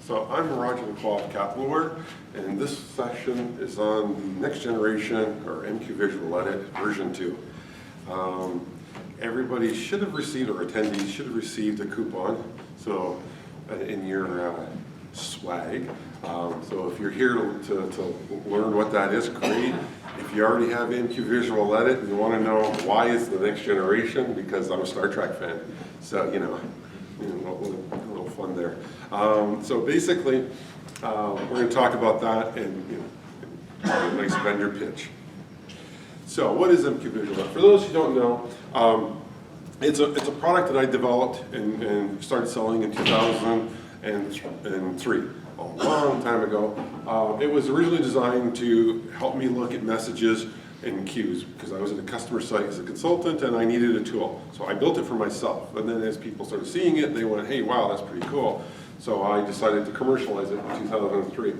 So I'm Roger Lacroix of Capitalware, and this session is on the next generation, or MQ Visual Edit version 2. Everybody should have received, or attendees should have received a coupon, so in your swag. So if you're here to learn what that is, great. If you already have MQ Visual Edit and you want to know why it's the next generation, because I'm a Star Trek fan, so a little fun there. So basically, we're going to talk about that and a nice vendor pitch. So what is MQ Visual Edit? For those who don't know, it's a product that I developed and started selling in 2003, a long time ago. It was originally designed to help me look at messages and queues, because I was at a customer site as a consultant and I needed a tool. So I built it for myself, and then as people started seeing it, they went, hey, wow, that's pretty cool. So I decided to commercialize it in 2003.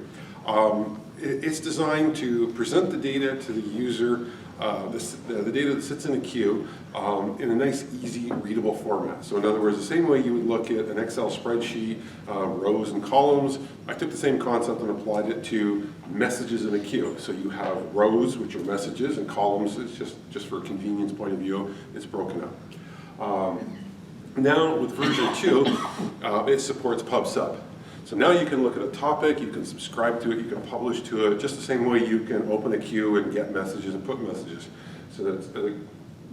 It's designed to present the data to the user, the data that sits in a queue, in a nice, easy, readable format. So in other words, the same way you would look at an Excel spreadsheet, rows and columns, I took the same concept and applied it to messages in a queue. So you have rows, which are messages, and columns, it's just for convenience point of view, it's broken up. Now with version 2, it supports PubSub. So now you can look at a topic, you can subscribe to it, you can publish to it, just the same way you can open a queue and get messages and put messages. So that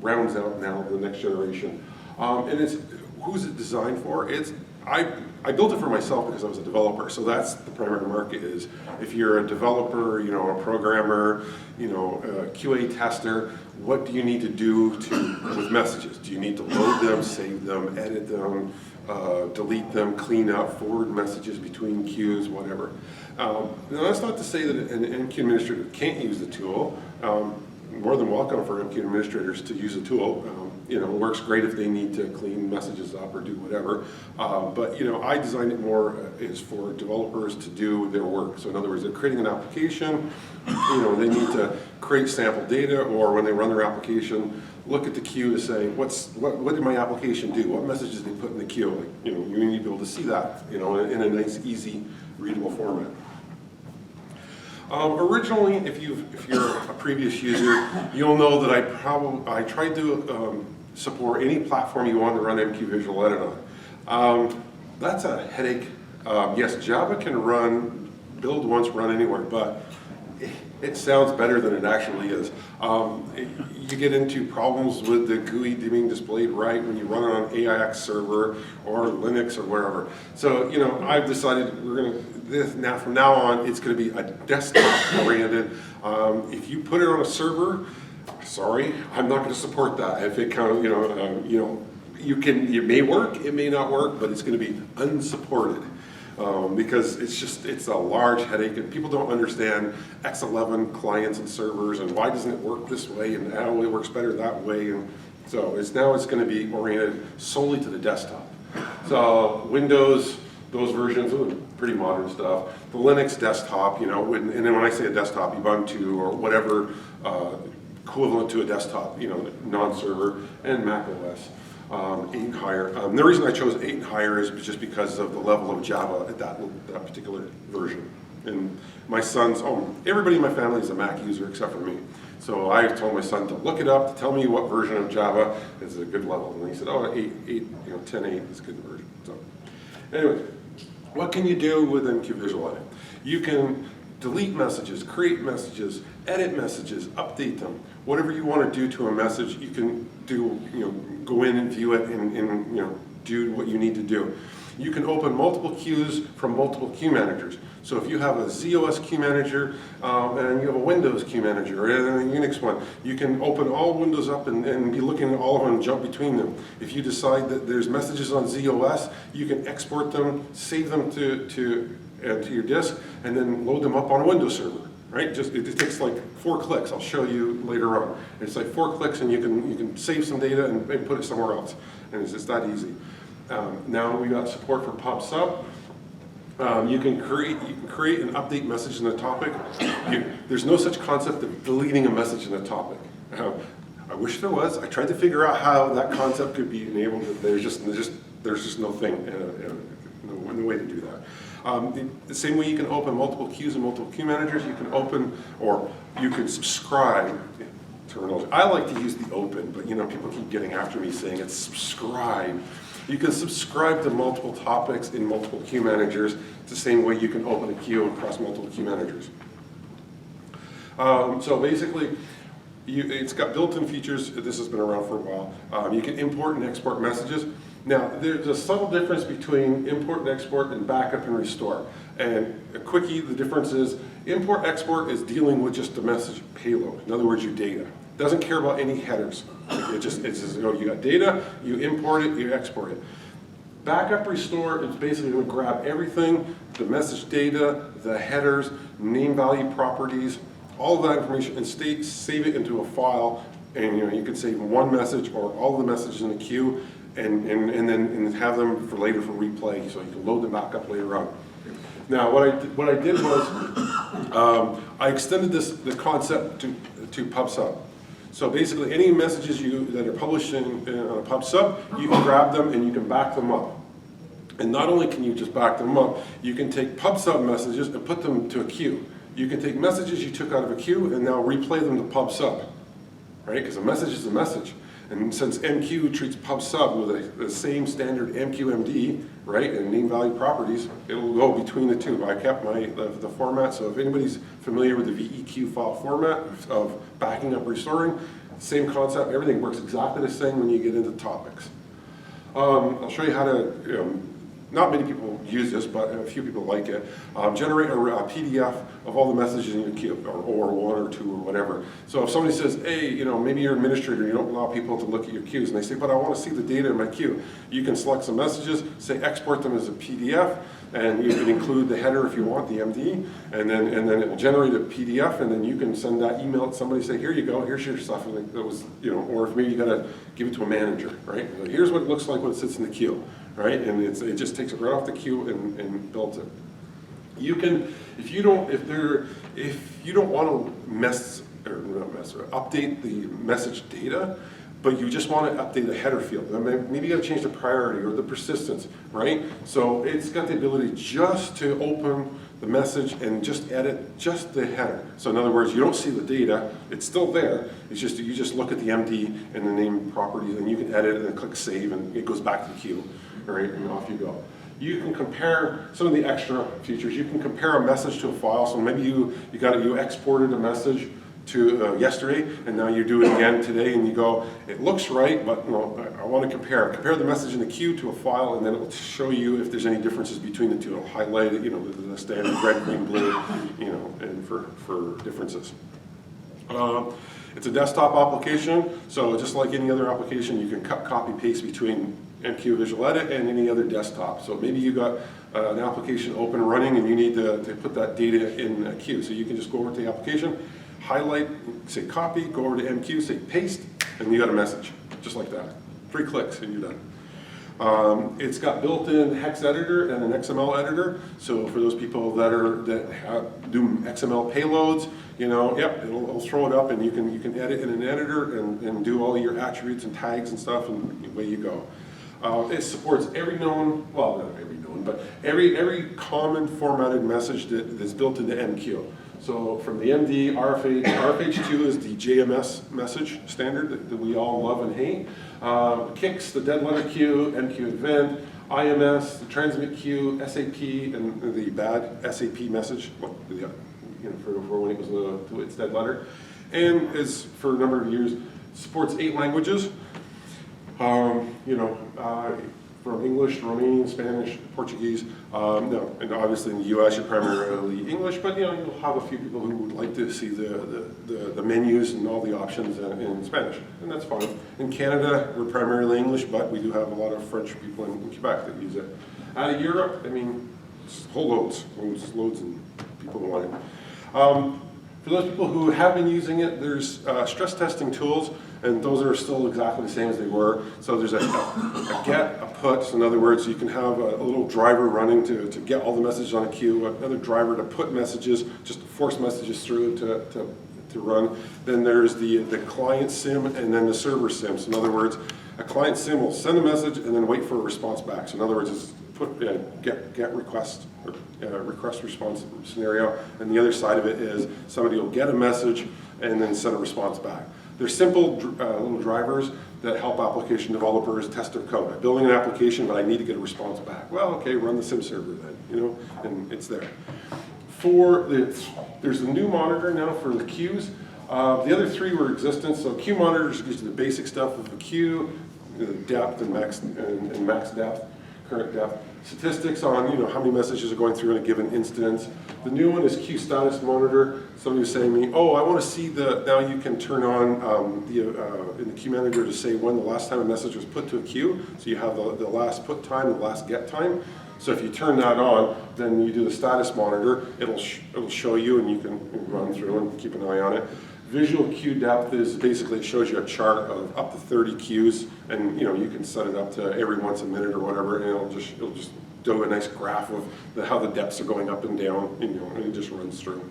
rounds out now the next generation. And who's it designed for? I built it for myself because I was a developer, so that's the primary market is if you're a developer, a programmer, a QA tester, what do you need to do with messages? Do you need to load them, save them, edit them, delete them, clean up, forward messages between queues, whatever. Now that's not to say that an MQ administrator can't use the tool. More than welcome for MQ administrators to use the tool. It works great if they need to clean messages up or do whatever. But I designed it more as for developers to do their work. So in other words, they're creating an application, they need to create sample data, or when they run their application, look at the queue to say, what did my application do? What messages did they put in the queue? You need to be able to see that, in a nice, easy, readable format. Originally, if you're a previous user, you'll know that I tried to support any platform you want to run MQ Visual Edit on. That's a headache. Yes, Java can build once, run anywhere, but it sounds better than it actually is. You get into problems with the GUI being displayed right when you run it on AIX server or Linux or wherever. So, I've decided from now on, it's going to be a desktop oriented. If you put it on a server, sorry, I'm not going to support that. If it it may work, it may not work, but it's going to be unsupported. Because it's a large headache, and people don't understand X11 clients and servers, and why doesn't it work this way, and how it works better that way, and so it's going to be oriented solely to the desktop. So Windows, those versions, pretty modern stuff. The Linux desktop, and then when I say a desktop, Ubuntu or whatever equivalent to a desktop, non-server, and Mac OS. 8 and higher. The reason I chose 8 and higher is just because of the level of Java at that particular version. And my son's, everybody in my family is a Mac user except for me. So I told my son to look it up, to tell me what version of Java is a good level. And he said, 10.8 is a good version. So anyway, what can you do with MQ Visual Edit? You can delete messages, create messages, edit messages, update them. Whatever you want to do to a message, you can do, go in and view it and do what you need to do. You can open multiple queues from multiple queue managers. So if you have a ZOS queue manager and you have a Windows queue manager or a Unix one, you can open all windows up and be looking at all of them and jump between them. If you decide that there's messages on ZOS, you can export them, save them to your disk, and then load them up on a Windows server. Right? It takes like 4 clicks. I'll show you later on. It's like 4 clicks, and you can save some data and put it somewhere else. And it's just that easy. Now we got support for PubSub. You can create and update message in the topic. There's no such concept of deleting a message in a topic. I wish there was. I tried to figure out how that concept could be enabled. There's just no thing. the way to do that. The same way you can open multiple queues and multiple queue managers, you can open, or you can subscribe. I like to use the open, but people keep getting after me saying it's subscribe. You can subscribe to multiple topics in multiple queue managers. It's the same way you can open a queue across multiple queue managers. So basically, it's got built-in features. This has been around for a while. You can import and export messages. Now, there's a subtle difference between import and export and backup and restore. And a quickie, the difference is import-export is dealing with just the message payload. In other words, your data. It doesn't care about any headers. It's just you got data, you import it, you export it. Backup restore is basically going to grab everything, the message data, the headers, name value properties, all of that information, and save it into a file. And you can save one message or all of the messages in the queue, and then have them for later for replay, so you can load them back up later on. Now, what I did was I extended the concept to PubSub. So basically, any messages that are published on a PubSub, you can grab them and you can back them up. And not only can you just back them up, you can take PubSub messages and put them to a queue. You can take messages you took out of a queue and now replay them to PubSub, right? Because a message is a message. And since MQ treats PubSub with the same standard MQMD, right, and name value properties, it'll go between the two. I kept the format, so if anybody's familiar with the VEQ file format of backing up, restoring, same concept, everything works exactly the same when you get into topics. I'll show you how to, not many people use this, but a few people like it. Generate a PDF of all the messages in your queue, or one or two or whatever. So if somebody says, hey, maybe you're an administrator, you don't allow people to look at your queues, and they say, but I want to see the data in my queue. You can select some messages, say export them as a PDF, and you can include the header if you want, the MD, and then it will generate a PDF, and then you can send that email to somebody, say, here you go, here's your stuff, and it was, or if maybe you got to give it to a manager, right? Here's what it looks like when it sits in the queue. Right, and it just takes it right off the queue and builds it. You can, if you don't want to update the message data, but you just want to update the header field. Maybe you got to change the priority or the persistence, right? So it's got the ability just to open the message and just edit just the header. So in other words, you don't see the data, it's still there. It's just you just look at the MD and the name properties, and you can edit it and click save, and it goes back to the queue. Right, and off you go. You can compare some of the extra features. You can compare a message to a file. So maybe you exported a message to yesterday, and now you do it again today, and you go, it looks right, but I want to compare the message in the queue to a file, and then it will show you if there's any differences between the two. It'll highlight it, the standard red, green, blue, and for differences. It's a desktop application, so just like any other application, you can cut, copy, paste between MQ Visual Edit and any other desktop. So maybe you got an application open running and you need to put that data in a queue. So you can just go over to the application, highlight, say copy, go over to MQ, say paste, and you got a message, just like that. 3 clicks and you're done. It's got built-in hex editor and an XML editor. So for those people that do XML payloads, it'll throw it up, and you can edit in an editor and do all your attributes and tags and stuff, and away you go. It supports every known, well, not every known, but every common formatted message that's built into MQ. So from the MD, RFH, RFH2 is the JMS message standard that we all love and hate. Kicks, the dead letter queue, MQ event, IMS, the transmit queue, SAP, and the bad SAP message, for when it was to its dead letter. And is, for a number of years, supports 8 languages. From English, Romanian, Spanish, Portuguese. And obviously in the U.S. you're primarily English, but you'll have a few people who would like to see the menus and all the options in Spanish, and that's fine. In Canada, we're primarily English, but we do have a lot of French people in Quebec that use it. Out of Europe, whole loads and people want it. For those people who have been using it, there's stress testing tools, and those are still exactly the same as they were. So there's a get, a put. So in other words, you can have a little driver running to get all the messages on a queue, another driver to put messages, just to force messages through to run. Then there's the client sim and then the server sim. So in other words, A client sim will send a message and then wait for a response back. So in other words, it's put get request or request response scenario, and the other side of it is somebody will get a message and then send a response back. They're simple little drivers that help application developers test their code. I'm building an application, but I need to get a response back. Well, okay, run the sim server then, and it's there. There's a new monitor now for the queues. The other three were existent, so queue monitors gives you the basic stuff of a queue, depth and max depth, current depth, statistics on how many messages are going through in a given instance. The new one is queue status monitor. Somebody was saying to me, oh, I want to see now you can turn on in the queue manager to say when the last time a message was put to a queue. So you have the last put time and the last get time. So if you turn that on, then you do the status monitor. It'll show you, and you can run through and keep an eye on it. Visual queue depth is basically, it shows you a chart of up to 30 queues, and you can set it up to every once a minute or whatever, and it'll just do a nice graph of how the depths are going up and down, and it just runs through.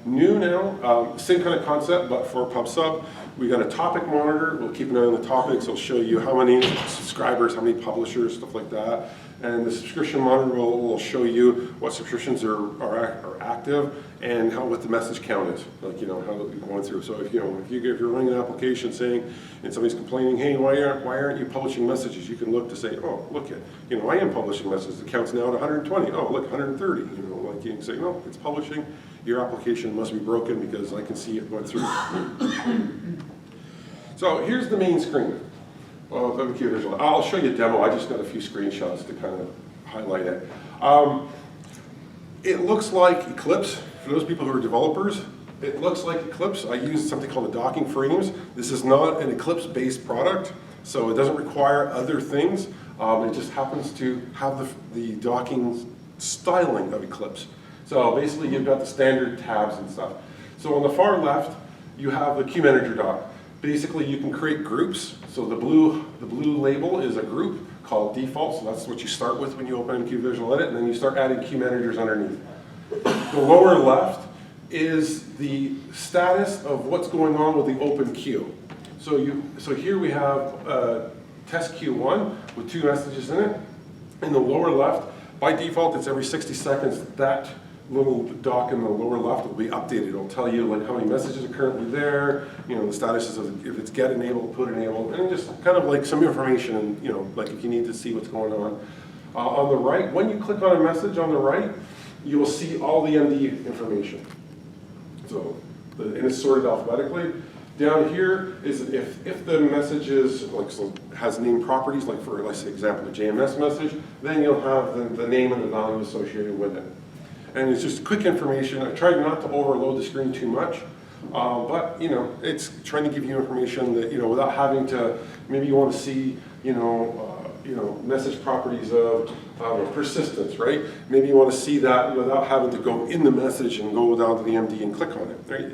New now, same kind of concept, but for PubSub. We got a topic monitor. We'll keep an eye on the topics. It'll show you how many subscribers, how many publishers, stuff like that. And the subscription monitor will show you what subscriptions are active and what the message count is, like how they're going through. So if you're running an application saying, and somebody's complaining, hey, why aren't you publishing messages? You can look to say, oh, look at, I am publishing messages. The count's now at 120. Oh, look, 130. Like you can say, no, it's publishing. Your application must be broken because I can see it going through. So here's the main screen. Well, I'll show you a demo. I just got a few screenshots to kind of highlight it. It looks like Eclipse. For those people who are developers, it looks like Eclipse. I use something called the docking frames. This is not an Eclipse-based product, so it doesn't require other things. It just happens to have the docking styling of Eclipse. So basically, you've got the standard tabs and stuff. So on the far left, you have the queue manager dock. Basically, you can create groups. So the blue label is a group called default. So that's what you start with when you open MQ Visual Edit, and then you start adding queue managers underneath. The lower left is the status of what's going on with the open queue. So here we have test queue 1 with 2 messages in it. In the lower left, by default, it's every 60 seconds that little dock in the lower left will be updated. It'll tell you like how many messages are currently there, the status of if it's get enabled, put enabled, and just kind of like some information, and like if you need to see what's going on. On the right, when you click on a message on the right, you will see all the MD information. So, and it's sorted alphabetically. Down here is if the message is has name properties, like for let's say example, a JMS message, then you'll have the name and the value associated with it. And it's just quick information. I tried not to overload the screen too much, but it's trying to give you information that without having to. Maybe you want to see message properties of persistence, right? Maybe you want to see that without having to go in the message and go down to the MD and click on it. Right?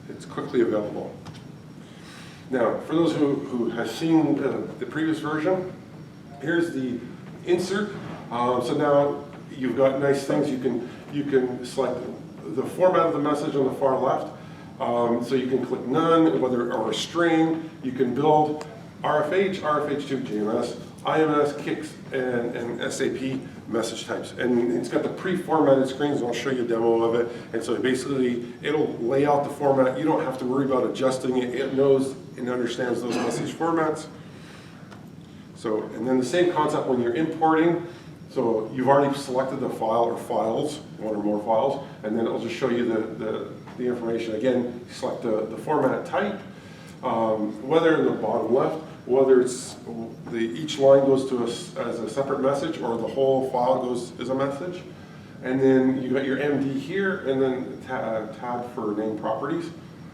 It's quickly available. Now, for those who have seen the previous version, here's the insert. So now you've got nice things. You can select the format of the message on the far left. So you can click none, or a string. You can build RFH, RFH2, JMS, IMS, KICS, and SAP message types. And it's got the pre-formatted screens, and I'll show you a demo of it. And so basically, it'll lay out the format. You don't have to worry about adjusting it. It knows and understands those message formats. So, and then the same concept when you're importing. So you've already selected the file or files, one or more files, and then it'll just show you the information. Again, you select the format type, whether in the bottom left, whether it's each line goes to as a separate message or the whole file goes as a message. And then you got your MD here, and then tab for name properties.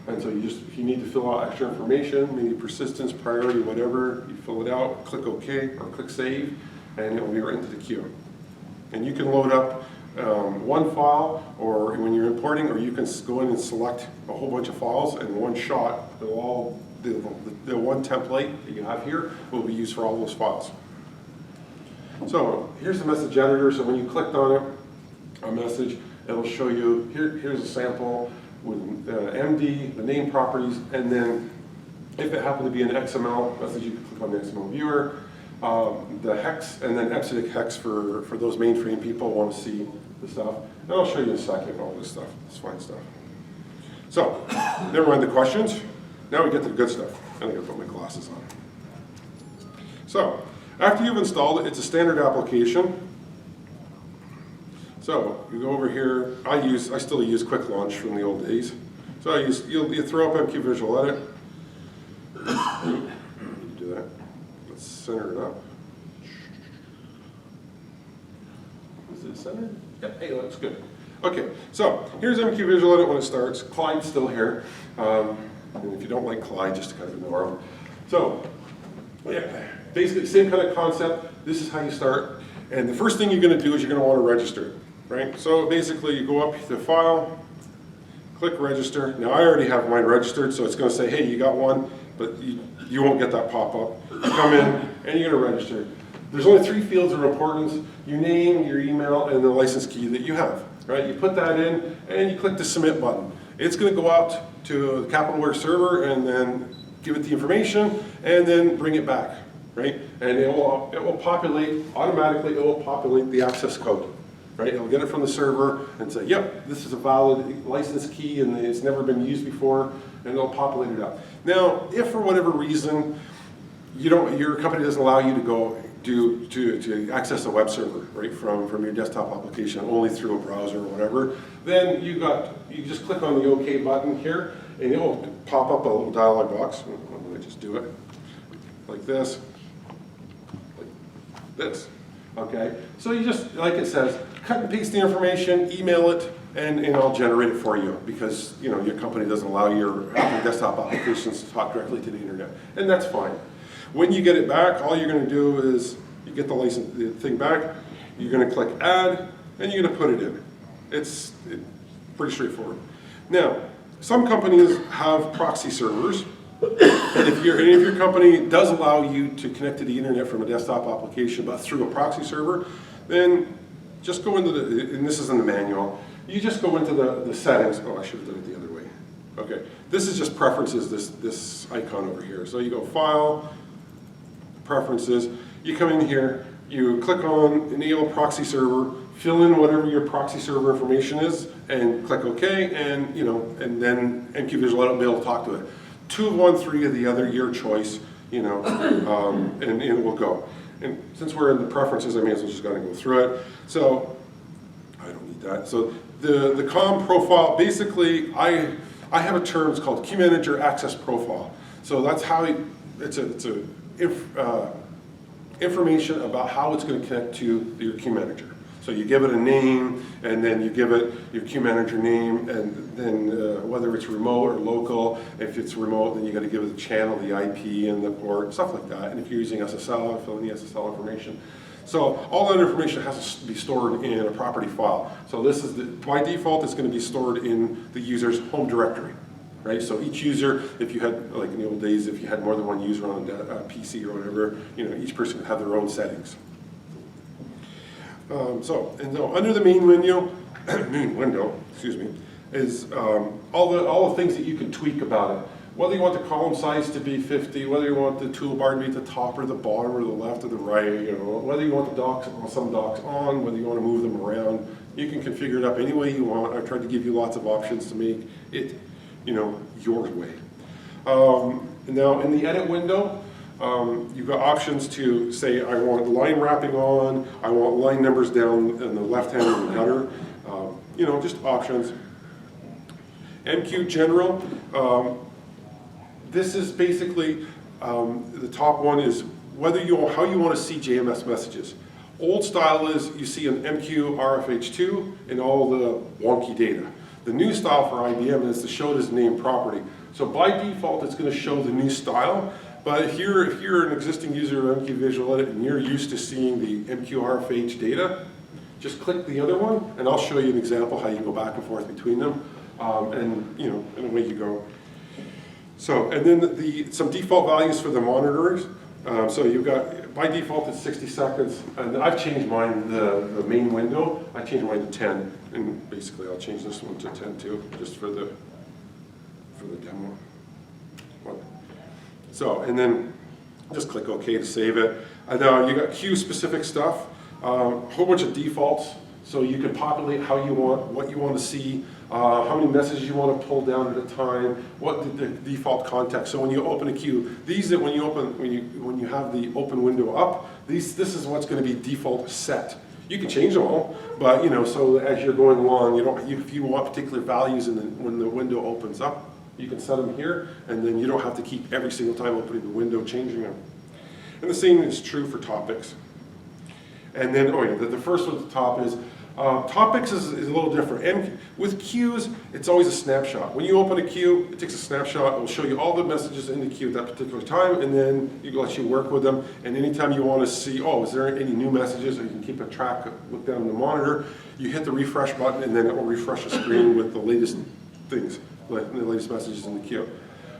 And so if you need to fill out extra information, maybe persistence, priority, whatever, you fill it out, click OK or click Save, and it will be right into the queue. And you can load up one file, or when you're importing, or you can go in and select a whole bunch of files in one shot. The one template that you have here will be used for all those files. So here's the message editor. So when you clicked on it, a message, it'll show you, here's a sample with MD, the name properties, and then If it happened to be an XML message, you could click on the XML viewer. The hex, and then EBCDIC hex for those mainframe people who want to see the stuff. And I'll show you in a second all this stuff, this fine stuff. So, never mind the questions. Now we get to the good stuff. I'm going to put my glasses on. So, after you've installed it, it's a standard application. So, you go over here. I still use Quick Launch from the old days. So you throw up MQ Visual Edit. You do that. Let's center it up. Is it centered? Yep, hey, that's good. Okay, so here's MQ Visual Edit when it starts. Clyde's still here. And if you don't like Clyde, just kind of ignore him. So, yeah, basically same kind of concept. This is how you start. And the first thing you're going to do is you're going to want to register, right? So basically you go up to File, click Register. Now I already have mine registered, so it's going to say, hey, you got one, but you won't get that pop-up. You come in and you're going to register. There's only 3 fields of importance: your name, your email, and the license key that you have, right? You put that in and you click the Submit button. It's going to go out to the Capitalware server and then give it the information and then bring it back, right? And it will populate, automatically it will populate the access code. Right, it'll get it from the server and say, yep, this is a valid license key and it's never been used before, and it'll populate it up. Now, if for whatever reason your company doesn't allow you to go to access a web server, right, from your desktop application only through a browser or whatever, then you just click on the OK button here, and it will pop up a little dialog box. I'm going to just do it like this, like this. Okay, so you just, like it says, cut and paste the information, email it, and I'll generate it for you because your company doesn't allow your desktop applications to talk directly to the internet, and that's fine. When you get it back, all you're going to do is you get the thing back. You're going to click Add, and you're going to put it in. It's pretty straightforward. Now, some companies have proxy servers. And if your company does allow you to connect to the internet from a desktop application but through a proxy server, then just go into and this is in the manual, you just go into the settings. Oh, I should have done it the other way. Okay, this is just preferences, this icon over here. So you go File, Preferences, you come in here, you click on Enable Proxy Server, fill in whatever your proxy server information is, and click OK, and and then MQ Visual Edit will be able to talk to it. 2 of one, 3 of the other, your choice, and it will go. And since we're in the preferences, I may as well just kind of go through it. So I don't need that. So the COM profile, basically, I have a term, it's called Key Manager Access Profile. So that's how it's information about how it's going to connect to your Key Manager. So you give it a name, and then you give it your Key Manager name, and then whether it's remote or local. If it's remote, then you got to give it the channel, the IP, and the port, stuff like that. And if you're using SSL, fill in the SSL information. So all that information has to be stored in a property file. So this is by default, it's going to be stored in the user's home directory, right? So each user, if you had, like in the old days, if you had more than one user on a PC or whatever, each person would have their own settings. So under the main window, is all the things that you can tweak about it. Whether you want the column size to be 50, whether you want the toolbar to be at the top or the bottom or the left or the right, whether you want the docs, some docs on, whether you want to move them around, you can configure it up any way you want. I've tried to give you lots of options to make it, your way. Now in the edit window, you've got options to say, I want line wrapping on, I want line numbers down in the left hand of the gutter, just options. MQ General, this is basically, the top one is how you want to see JMS messages. Old style is you see an MQ RFH2 and all the wonky data. The new style for IBM is to show it as named property. So by default, it's going to show the new style. But if you're an existing user of MQ Visual Edit and you're used to seeing the MQ RFH data, just click the other one, and I'll show you an example how you can go back and forth between them, and away you go. So, and then some default values for the monitors. So you've got, by default, it's 60 seconds, and I've changed mine, the main window, I changed mine to 10, and basically I'll change this one to 10 too, just for the demo. What? So, and then just click OK to save it. And now you got queue specific stuff, a whole bunch of defaults. So you can populate how you want, what you want to see, how many messages you want to pull down at a time, what the default context. So when you open a queue, these are when you have the open window up, this is what's going to be default set. You can change them all, but so as you're going along, if you want particular values when the window opens up, you can set them here, and then you don't have to keep every single time opening the window changing them. And the same is true for topics. And then, the first one at the top is, topics is a little different. And with queues, it's always a snapshot. When you open a queue, it takes a snapshot. It will show you all the messages in the queue at that particular time, and then it lets you work with them. And anytime you want to see, is there any new messages, or you can keep a track, look down the monitor, you hit the refresh button, and then it will refresh the screen with the latest things, like the latest messages in the queue.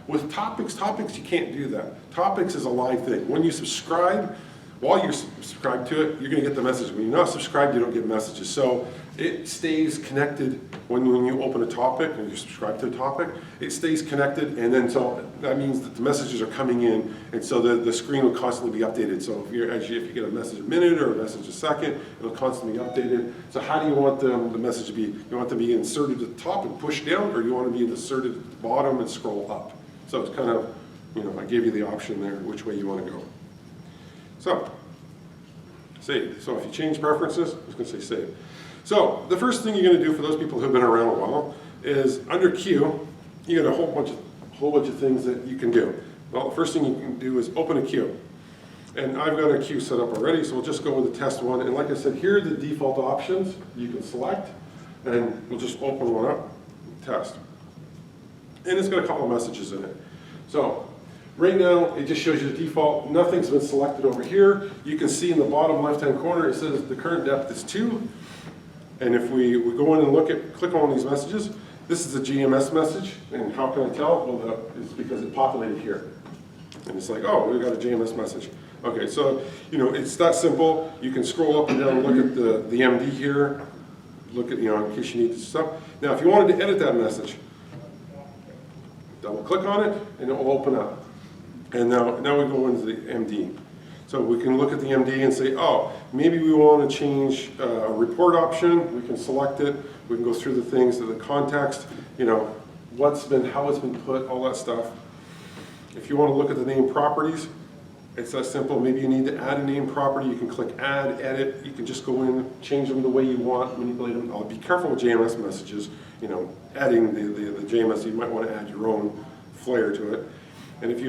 With topics, you can't do that. Topics is a live thing. When you subscribe, while you're subscribed to it, you're going to get the message. When you're not subscribed, you don't get messages. So it stays connected when you open a topic and you're subscribed to a topic. It stays connected, and then so that means that the messages are coming in, and so the screen will constantly be updated. So if you get a message a minute or a message a second, it'll constantly be updated. So how do you want the message to be? You want them to be inserted at the top and pushed down, or you want to be inserted at the bottom and scroll up? So it's kind of, I gave you the option there, which way you want to go. So, save. So if you change preferences, I'm just going to say save. So the first thing you're going to do for those people who've been around a while is under queue, you got a whole bunch of things that you can do. Well, the first thing you can do is open a queue. And I've got a queue set up already, so we'll just go with the test one. And like I said, here are the default options you can select, and we'll just open one up, test. And it's got a couple of messages in it. So right now, it just shows you the default. Nothing's been selected over here. You can see in the bottom left-hand corner, it says the current depth is 2. And if we go in and click on these messages, this is a GMS message. And how can I tell? Well, it's because it populated here. And it's like, we've got a GMS message. Okay, so, it's that simple. You can scroll up and down and look at the MD here. Look at, in case you need this stuff. Now, if you wanted to edit that message, double click on it, and it will open up. And now we go into the MD. So we can look at the MD and say, maybe we want to change a report option. We can select it. We can go through the things, the context, how it's been put, all that stuff. If you want to look at the name properties, it's that simple. Maybe you need to add a name property. You can click add, edit. You can just go in, change them the way you want, manipulate them. Be careful with JMS messages. Adding the JMS, you might want to add your own flair to it. And if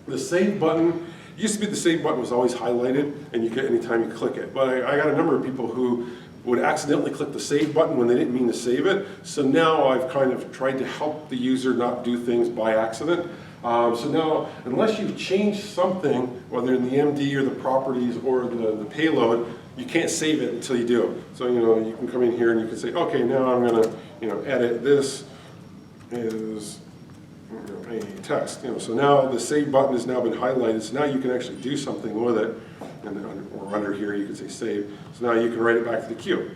the save button, used to be the save button was always highlighted, and you could anytime you click it. But I got a number of people who would accidentally click the save button when they didn't mean to save it. So now I've kind of tried to help the user not do things by accident. So now, unless you've changed something, whether in the MD or the properties or the payload, you can't save it until you do. So you can come in here and you can say, okay, now I'm going to edit this is a text. So now the save button has now been highlighted. So now you can actually do something with it. And then under here you can say save. So now you can write it back to the queue,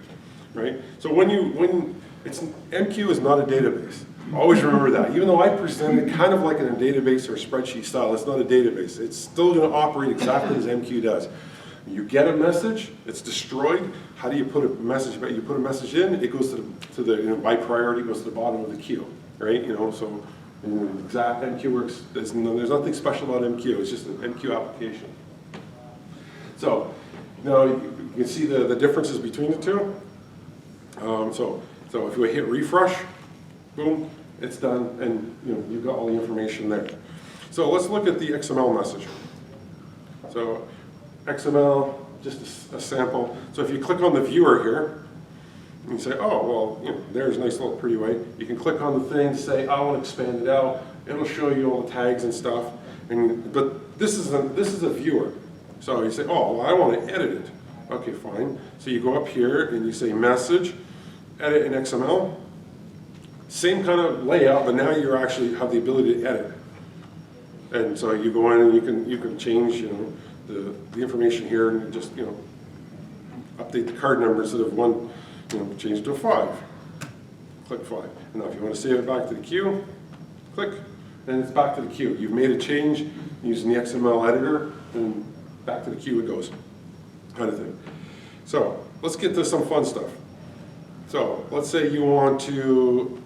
right? So MQ is not a database. Always remember that. Even though I present it kind of like in a database or a spreadsheet style, it's not a database. It's still going to operate exactly as MQ does. You get a message, it's destroyed. How do you put a message back? You put a message in, it goes to the by priority, goes to the bottom of the queue, right? So exact MQ works. There's nothing special about MQ. It's just an MQ application. So now you can see the differences between the two. So if we hit refresh, boom, it's done, and you've got all the information there. So let's look at the XML message. So XML, just a sample. So if you click on the viewer here, you say, there's a nice little pretty way. You can click on the thing, say, I want to expand it out. It'll show you all the tags and stuff. But this is a viewer. So you say, I want to edit it. Okay, fine. So you go up here and you say message, edit in XML. Same kind of layout, but now you actually have the ability to edit. And so you go in and you can change the information here and just update the card number instead of 1, change it to a 5. Click 5. And now if you want to save it back to the queue, click, and it's back to the queue. You've made a change using the XML editor, and back to the queue it goes, kind of thing. So let's get to some fun stuff. So let's say you want to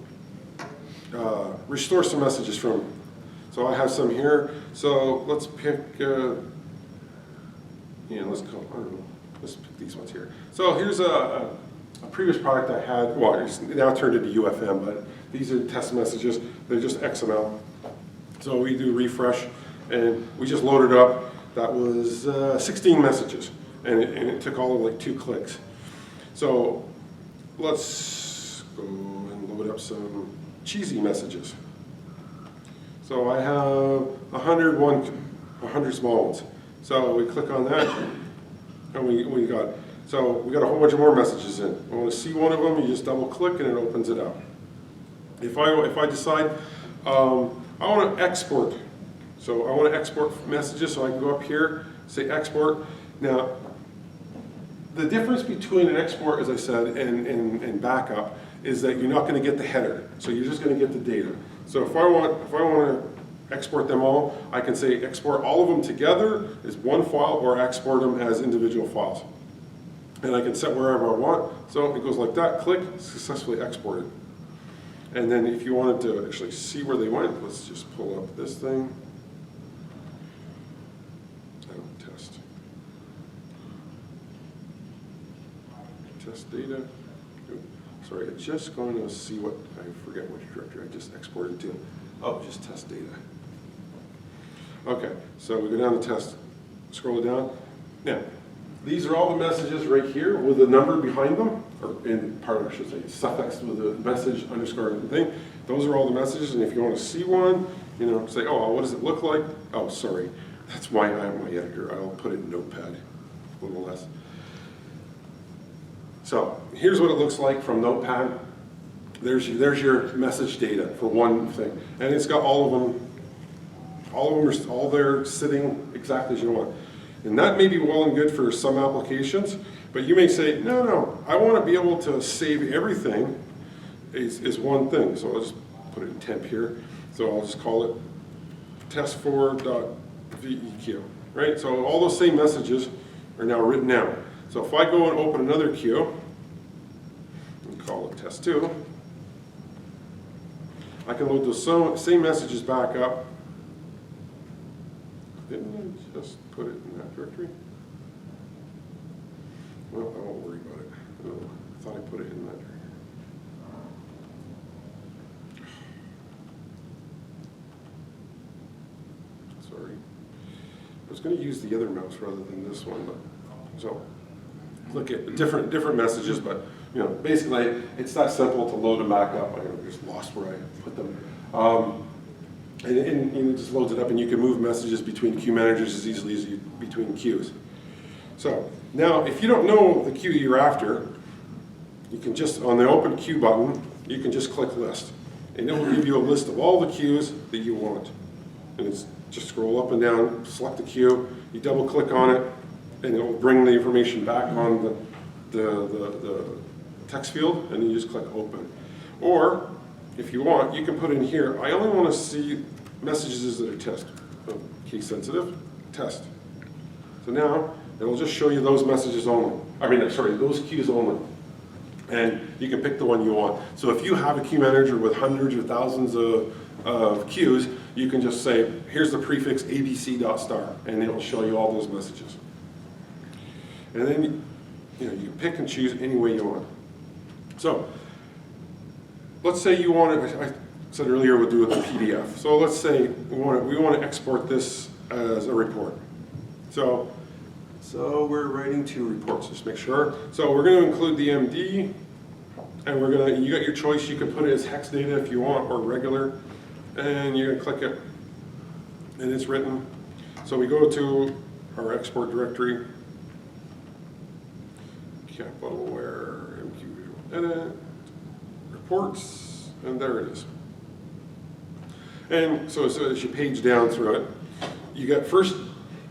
restore some messages from. So I have some here. So let's pick. Let's go. I don't know. Let's pick these ones here. So here's a previous product I had. Well, it's now turned into UFM, but these are test messages. They're just XML. So we do refresh, and we just loaded up. That was 16 messages, and it took all of like 2 clicks. So let's go and load up some cheesy messages. So I have 100 small ones. So we click on that, and we got a whole bunch of more messages in. I want to see one of them. You just double click, and it opens it up. If I decide I want to export, so I want to export messages, so I can go up here, say export. Now, the difference between an export, as I said, and backup is that you're not going to get the header. So you're just going to get the data. So if I want to export them all, I can say export all of them together as one file, or export them as individual files. And I can set wherever I want. So it goes like that, click, successfully exported. And then if you wanted to actually see where they went, let's just pull up this thing. Test. Test data. Sorry, it's just going to see what, I forget which directory I just exported to. Oh, just test data. Okay, so we go down to test, scroll it down. Now, these are all the messages right here with a number behind them, or in part, I should say, suffixed with a message underscore thing. Those are all the messages, and if you want to see one, say, oh, what does it look like? Oh, sorry, that's why I have my editor. I'll put it in Notepad, a little less. So here's what it looks like from Notepad. There's your message data for one thing, and it's got all of them are all there sitting exactly as you want. And that may be well and good for some applications, but you may say, no, I want to be able to save everything is one thing. So I'll just put it in temp here. So I'll just call it test4.veq, right? So all those same messages are now written out. So if I go and open another queue, and call it test2, I can load those same messages back up. Didn't I just put it in that directory? Well, I won't worry about it. Oh, I thought I put it in that directory. Sorry. I was going to use the other mouse rather than this one, but so click it. Different messages, but basically it's that simple to load them back up. I just lost where I put them. And it just loads it up, and you can move messages between queue managers as easily as between queues. So now, if you don't know the queue you're after, you can just, on the open queue button, you can just click list. And it will give you a list of all the queues that you want. And it's just scroll up and down, select the queue, you double click on it, and it will bring the information back on the text field, and you just click open. Or, if you want, you can put in here, I only want to see messages that are case sensitive, test. So now, it will just show you those messages only. Those queues only. And you can pick the one you want. So if you have a queue manager with hundreds or thousands of queues, you can just say, here's the prefix abc.star, and it will show you all those messages. And then you can pick and choose any way you want. So, let's say you want to, I said earlier we'll do it with the PDF. So let's say we want to export this as a report. So we're writing 2 reports, just make sure. So we're going to include the MD, and you got your choice. You can put it as hex data if you want, or regular, and you're going to click it, and it's written. So we go to our export directory, Capitalware, MQ edit, reports, and there it is. And so as you page down through it, you get first,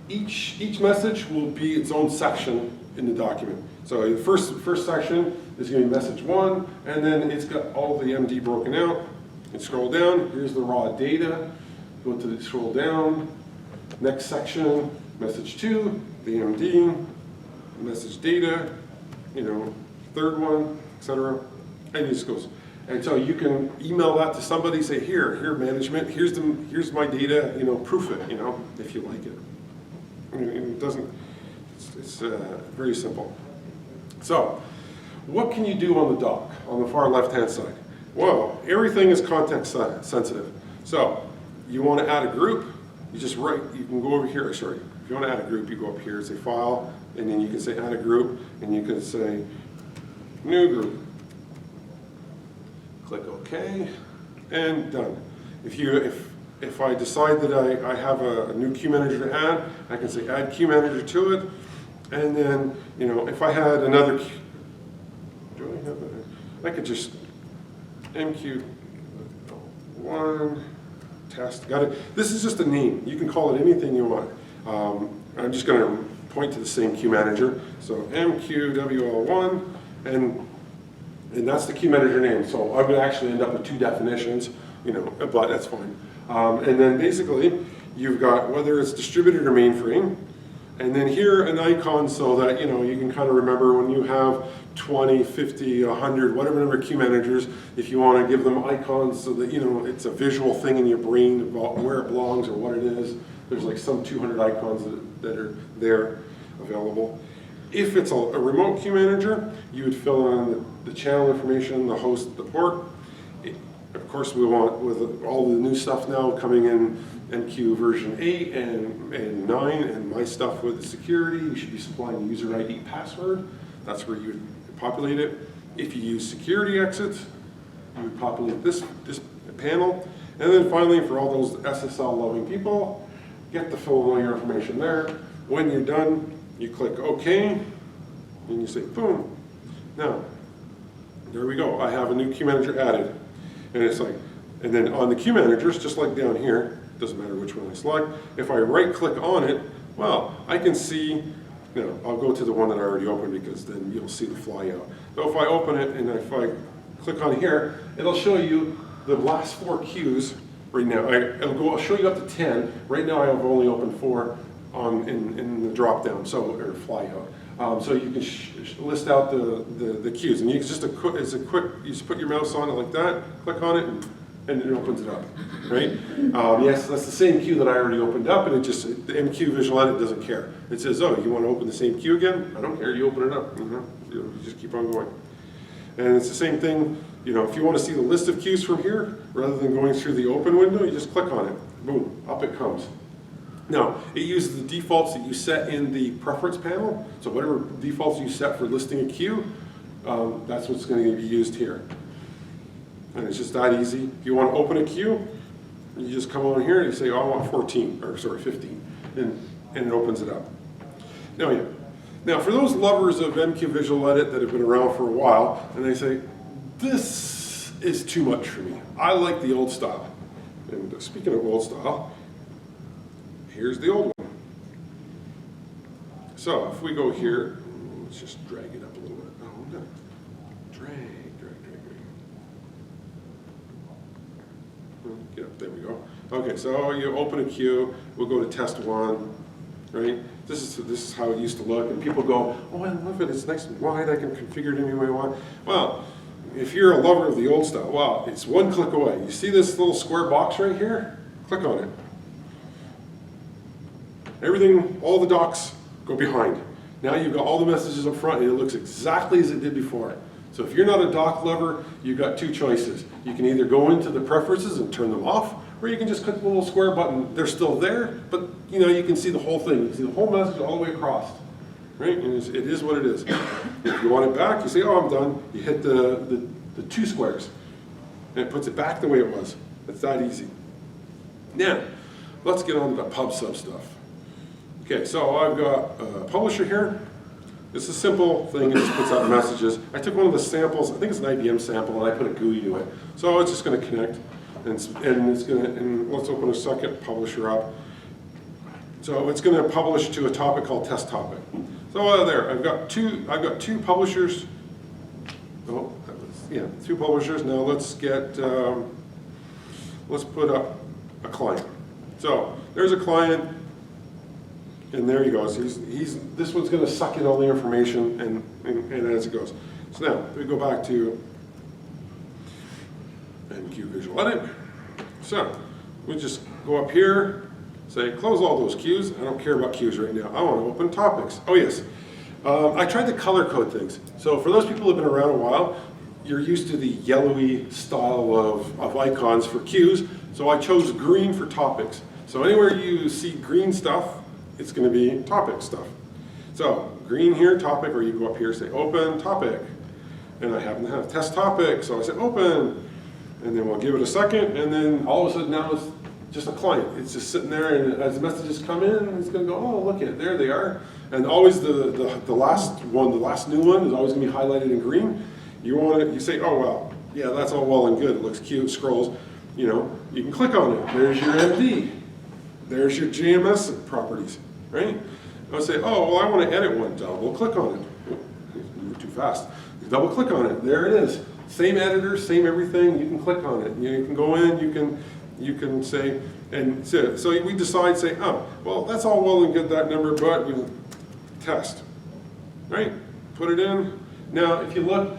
each message will be its own section in the document. So the first section is going to be message 1, and then it's got all the MD broken out. You scroll down, here's the raw data. go to the scroll down, next section, message 2, VMD, message data, third one, etc. And it just goes. And so you can email that to somebody, say, here management, here's my data, proof it, if you like it. It doesn't, it's very simple. So, what can you do on the dock, on the far left-hand side? Well, everything is context sensitive. So, you want to add a group, you can go over here, sorry, if you want to add a group, you go up here, say File, and then you can say Add a Group, and you can say New Group. Click OK, and done. If I decide that I have a new queue manager to add, I can say Add Queue Manager to it, and then if I had another queue, I could just MQ1 test. Got it. This is just a name. You can call it anything you want. I'm just going to point to the same queue manager. So MQWL1 and that's the queue manager name. So I'm going to actually end up with 2 definitions, but that's fine. And then basically, you've got whether it's distributed or mainframe, and then here an icon so that you can kind of remember when you have 20, 50, 100, whatever number of queue managers, if you want to give them icons so that it's a visual thing in your brain about where it belongs or what it is. There's like some 200 icons that are there available. If it's a remote queue manager, you would fill in the channel information, the host, the port. Of course, we want, with all the new stuff now coming in MQ version 8 and 9, and my stuff with the security, you should be supplying the user ID password. That's where you would populate it. If you use security exits, you would populate this panel. And then finally, for all those SSL-loving people, get to fill all your information there. When you're done, you click OK, and you say, boom. Now, there we go. I have a new queue manager added. And it's like, and then on the queue managers, just like down here, doesn't matter which one I select, if I right-click on it, well, I can see, I'll go to the one that I already opened because then you'll see the flyout. So if I open it and if I click on here, it'll show you the last 4 queues right now. I'll show you up to 10. Right now I have only opened 4 in the drop-down, or flyout. So you can list out the queues, and you just you just put your mouse on it like that, click on it, and it opens it up, right? Yes, that's the same queue that I already opened up, and the MQ Visual Edit doesn't care. It says, oh, you want to open the same queue again? I don't care. You open it up. You just keep on going. And it's the same thing. If you want to see the list of queues from here, rather than going through the open window, you just click on it. Boom, up it comes. Now, it uses the defaults that you set in the preference panel. So whatever defaults you set for listing a queue, that's what's going to be used here. And it's just that easy. If you want to open a queue, you just come on here and you say, oh, I want 15, and it opens it up. Now, for those lovers of MQ Visual Edit that have been around for a while, and they say, this is too much for me. I like the old style. And speaking of old style, here's the old one. So if we go here, let's just drag it up a little bit. Oh, no. Drag. Get up, there we go. Okay, so you open a queue, we'll go to test 1, right? This is how it used to look, and people go, oh, I love it, it's nice and wide, I can configure it any way I want. Well, if you're a lover of the old style, wow, it's one click away. You see this little square box right here? Click on it. Everything, all the docs go behind. Now you've got all the messages up front and it looks exactly as it did before. So if you're not a doc lover, you've got 2 choices. You can either go into the preferences and turn them off, or you can just click the little square button. They're still there, but you can see the whole thing. You can see the whole message all the way across. Right? And it is what it is. If you want it back, you say, oh, I'm done. You hit the 2 squares, and it puts it back the way it was. It's that easy. Now, let's get on to the PubSub stuff. Okay, so I've got a publisher here. It's a simple thing, it just puts out messages. I took one of the samples, I think it's an IBM sample, and I put a GUI to it. So it's just going to connect, and let's open a second publisher up. So it's going to publish to a topic called test topic. So there, I've got two publishers. Oh, that was, 2 publishers. Now let's put up a client. So there's a client, and there he goes. This one's going to suck in all the information and as it goes. So now we go back to MQ Visual Edit. So we just go up here, say close all those queues. I don't care about queues right now. I want to open topics. Oh yes, I tried to color code things. So for those people who have been around a while, you're used to the yellowy style of icons for queues. So I chose green for topics. So anywhere you see green stuff, it's going to be topic stuff. So green here, topic, or you go up here, say open topic. And I happen to have test topic, so I say open. And then we'll give it a second, and then all of a sudden now it's just a client. It's just sitting there, and as the messages come in, it's going to go, oh, look at it, there they are. And always the last one, the last new one is always going to be highlighted in green. You say, oh, well, yeah, that's all well and good. It looks cute, scrolls. You know, you can click on it. There's your MD. There's your GMS properties, right? I'll say, oh, well, I want to edit one. Double click on it. Move too fast. Double click on it. There it is. Same editor, same everything. You can click on it. You can go in. You can say, and so we decide, say, oh, well, that's all well and good, that number, but we test, right? Put it in. Now, if you look,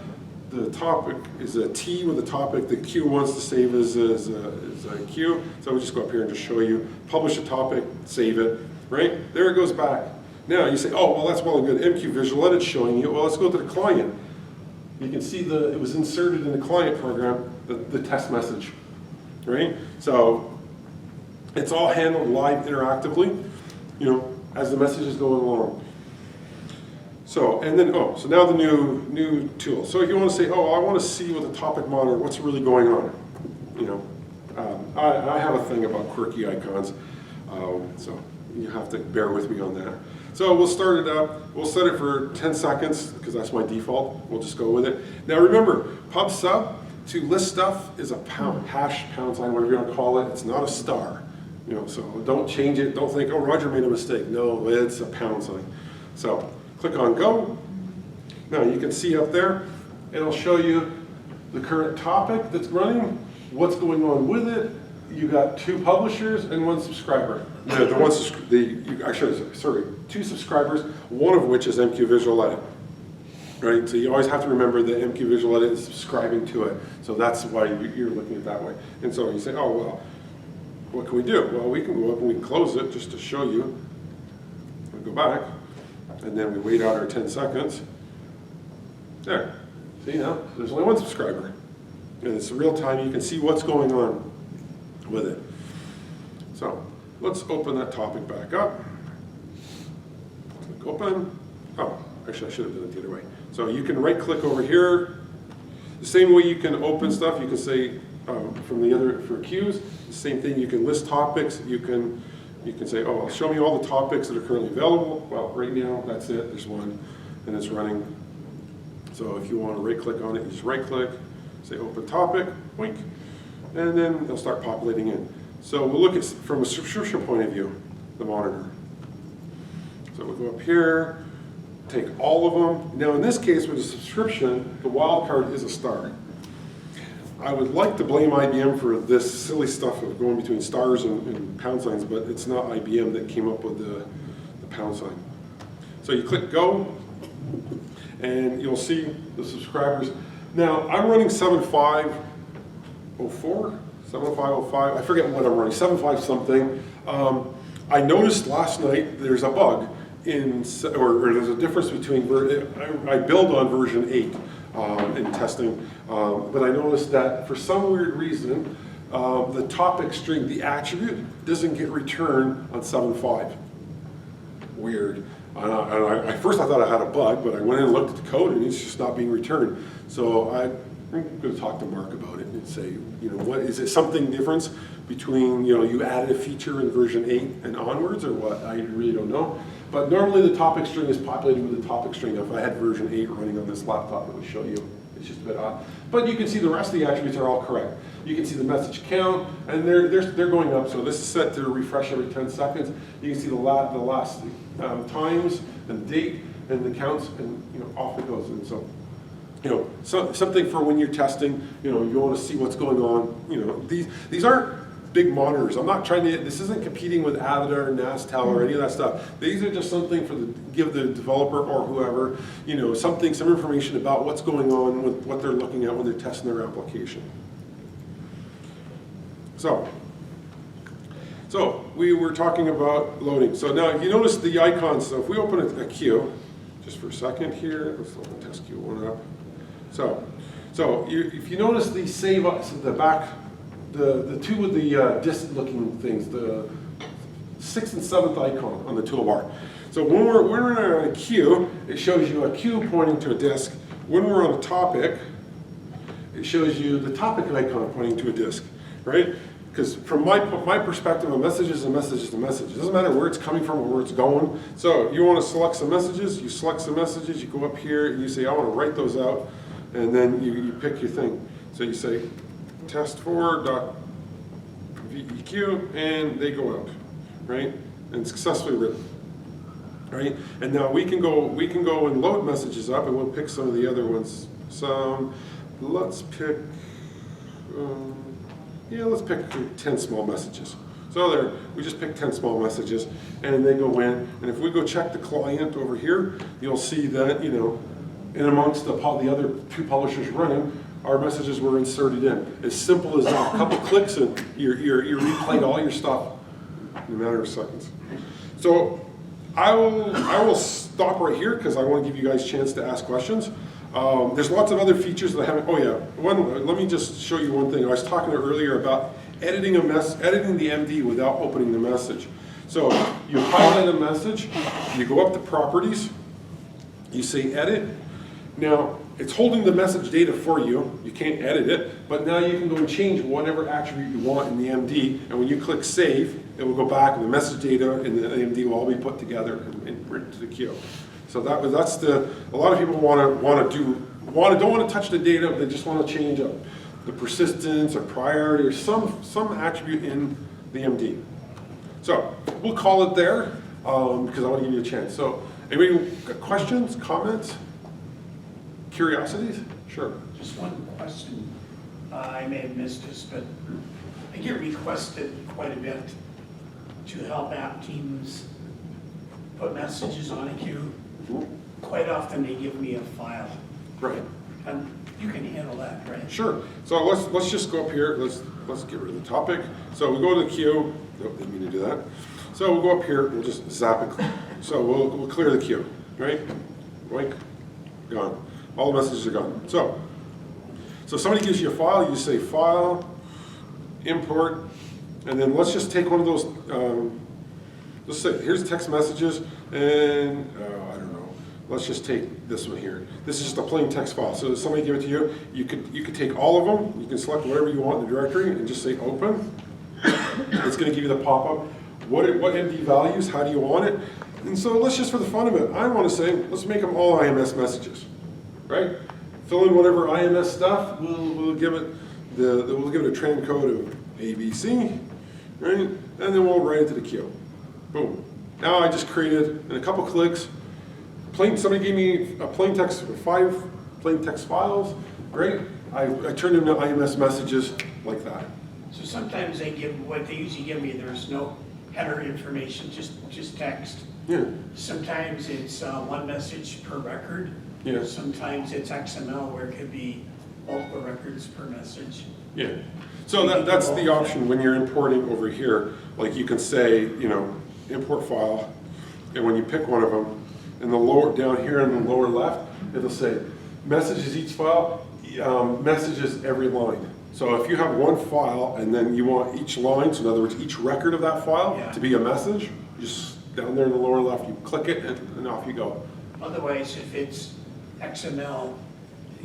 the topic is a T with a topic. The Q wants to save as a Q. So we just go up here and just show you, publish a topic, save it, right? There it goes back. Now you say, oh, well, that's well and good. MQ Visual Edit showing you. Well, let's go to the client. You can see it was inserted in the client program, the test message, right? So it's all handled live interactively, you know, as the message is going along. So, and then, so now the new tool. So if you want to say, oh, I want to see with the topic monitor, what's really going on, you know. I have a thing about quirky icons, so you have to bear with me on that. So we'll start it up. We'll set it for 10 seconds because that's my default. We'll just go with it. Now remember, PubSub to list stuff is a hash, pound sign, whatever you want to call it. It's not a star. You know, so don't change it. Don't think, oh, Roger made a mistake. No, it's a pound sign. So click on go. Now you can see up there, it'll show you the current topic that's running, what's going on with it. You got 2 publishers and 1 subscriber. Two subscribers, one of which is MQ Visual Edit. Right? So you always have to remember that MQ Visual Edit is subscribing to it. So that's why you're looking at it that way. And so you say, oh, well, what can we do? Well, we can go up and we can close it just to show you. We go back, and then we wait out our 10 seconds. There. See now? There's only 1 subscriber. And it's real time. You can see what's going on with it. So let's open that topic back up. Click open. Oh, actually I should have done it the other way. So you can right click over here. The same way you can open stuff, you can say from the other, for queues, the same thing, you can list topics. You can say, oh, well, show me all the topics that are currently available. Well, right now, that's it, there's 1, and it's running. So if you want to right click on it, you just right click, say open topic, wink, and then it'll start populating in. So we'll look at, from a subscription point of view, the monitor. So we'll go up here, take all of them. Now in this case with a subscription, the wildcard is a star. I would like to blame IBM for this silly stuff of going between stars and pound signs, but it's not IBM that came up with the pound sign. So you click go, and you'll see the subscribers. Now I'm running 7504. 7505, I forget what I'm running, 75 something. I noticed last night there's a bug or there's a difference between, I build on version 8 in testing, but I noticed that for some weird reason, the topic string, the attribute, doesn't get returned on 7.5. Weird. At first I thought I had a bug, but I went in and looked at the code and it's just not being returned. So I'm going to talk to Mark about it and say, you know, what is it, something difference between, you know, you added a feature in version 8 and onwards or what? I really don't know. But normally the topic string is populated with the topic string. If I had version 8 running on this laptop, it would show you. It's just a bit odd. But you can see the rest of the attributes are all correct. You can see the message count, and they're going up. So this is set to refresh every 10 seconds. You can see the last times and date and the counts, and you know, off it goes. And so, you know, something for when you're testing. You know, you want to see what's going on. You know, these aren't big monitors. I'm not trying to, this isn't competing with Avada or Nastel or any of that stuff. These are just something for give the developer or whoever, you know, some information about what's going on with what they're looking at when they're testing their application. So we were talking about loading. So now you notice the icons. So if we open a queue, just for a second here, let's open test queue one up. So if you notice the save, the back, the two with the disk-looking things, the 6th and 7th icon on the toolbar. So when we're on a queue, it shows you a queue pointing to a disk. When we're on a topic, it shows you the topic icon pointing to a disk, right? Because from my perspective, a message is a message is a message. It doesn't matter where it's coming from or where it's going. So you want to select some messages, you select some messages, you go up here and you say, I want to write those out, and then you pick your thing. So you say test4.veq, and they go out, right? And successfully written, right? And now we can go and load messages up, and we'll pick some of the other ones. So let's pick. Let's pick 10 small messages. So there, we just picked 10 small messages, and they go in. And if we go check the client over here, you'll see that, you know, in amongst the other 2 publishers running, our messages were inserted in. As simple as that. A couple clicks, and you replayed all your stuff in a matter of seconds. So I will stop right here because I want to give you guys a chance to ask questions. There's lots of other features that I haven't. Oh yeah, let me just show you one thing. I was talking earlier about editing the MD without opening the message. So you highlight a message, you go up to properties, you say edit. Now it's holding the message data for you. You can't edit it, but now you can go and change whatever attribute you want in the MD. And when you click save, it will go back, and the message data and the MD will all be put together and written to the queue. So that's a lot of people don't want to touch the data, but they just want to change up the persistence or priority or some attribute in the MD. So we'll call it there because I want to give you a chance. So anybody got questions, comments, curiosities? Sure. Just one question. I may have missed this, but I get requested quite a bit to help app teams put messages on a queue. Quite often they give me a file. Right. And you can handle that, right? Sure. So let's just go up here. Let's get rid of the topic. So we go to the queue. Nope, didn't mean to do that. So we'll go up here. We'll just zap it. So we'll clear the queue. Right? Boink. Gone. All the messages are gone. So somebody gives you a file. You say file, import, and then let's just take one of those. Let's say here's text messages, and I don't know. Let's just take this one here. This is just a plain text file. So if somebody give it to you, you could take all of them. You can select whatever you want in the directory and just say open. It's going to give you the pop-up. What MD values? How do you want it? And so let's just, for the fun of it, I want to say let's make them all IMS messages, right? Fill in whatever IMS stuff. We'll give it a tran code of ABC, right? And then we'll write it to the queue. Boom. Now I just created, in a couple clicks, somebody gave me a plain text, 5 plain text files. Great. I turned them into IMS messages like that. So sometimes what they usually give me, there's no header information, just text. Yeah. Sometimes it's one message per record. Yeah. Sometimes it's XML where it could be multiple records per message. Yeah. So that's the option when you're importing over here. Like you can say, you know, import file, and when you pick one of them, in the lower down here in the lower left, it'll say messages each file, messages every line. So if you have one file and then you want each line, so in other words, each record of that file to be a message, just down there in the lower left, you click it and off you go. Otherwise, if it's XML,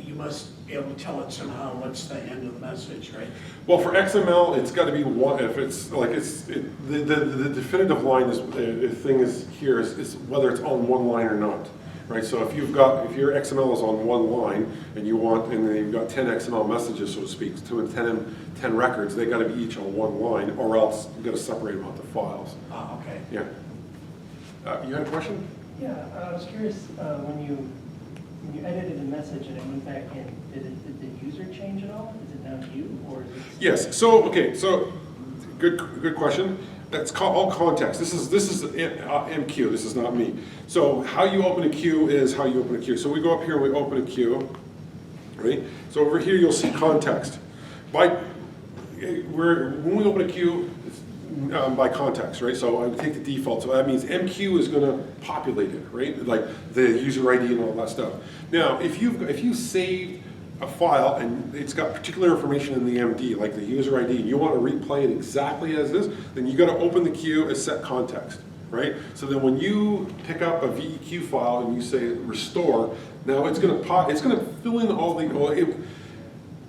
you must be able to tell it somehow what's the end of the message, right? Well, for XML, it's got to be one. If it's like the definitive line is the thing is here is whether it's on one line or not, right? So if your XML is on one line and then you've got 10 XML messages, so to speak, 10 records, they got to be each on one line, or else you got to separate them out to files. Oh, okay. Yeah. You had a question? Yeah, I was curious when you edited a message and it went back in, did the user change at all? Is it down to you, or is it? Yes. So okay. So good question. That's called all context. This is MQ. This is not me. So how you open a queue is how you open a queue. So we go up here and we open a queue, right? So over here you'll see context. When we open a queue, it's by context, right? So I would take the default. So that means MQ is going to populate it, right? Like the user ID and all that stuff. Now, if you save a file and it's got particular information in the MD, like the user ID, and you want to replay it exactly as this, then you got to open the queue as set context, right? So then when you pick up a VEQ file and you say restore, now it's going to fill in all the.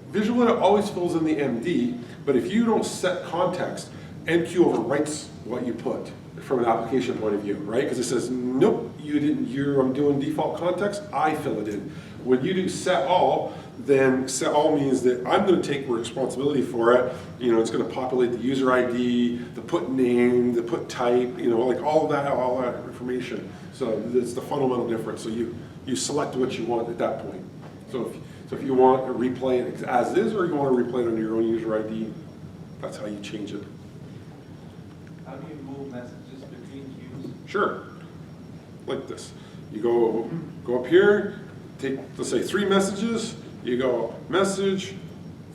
Visual Edit always fills in the MD, but if you don't set context, MQ overwrites what you put from an application point of view, right? Because it says, nope, you didn't. I'm doing default context. I fill it in. When you do set all, then set all means that I'm going to take responsibility for it. You know, it's going to populate the user ID, the put name, the put type, you know, like all that information. So it's the fundamental difference. So you select what you want at that point. So if you want to replay it as is, or you want to replay it under your own user ID, that's how you change it. How do you move messages between queues? Sure, like this. You go up here, take, let's say 3 messages, you go message,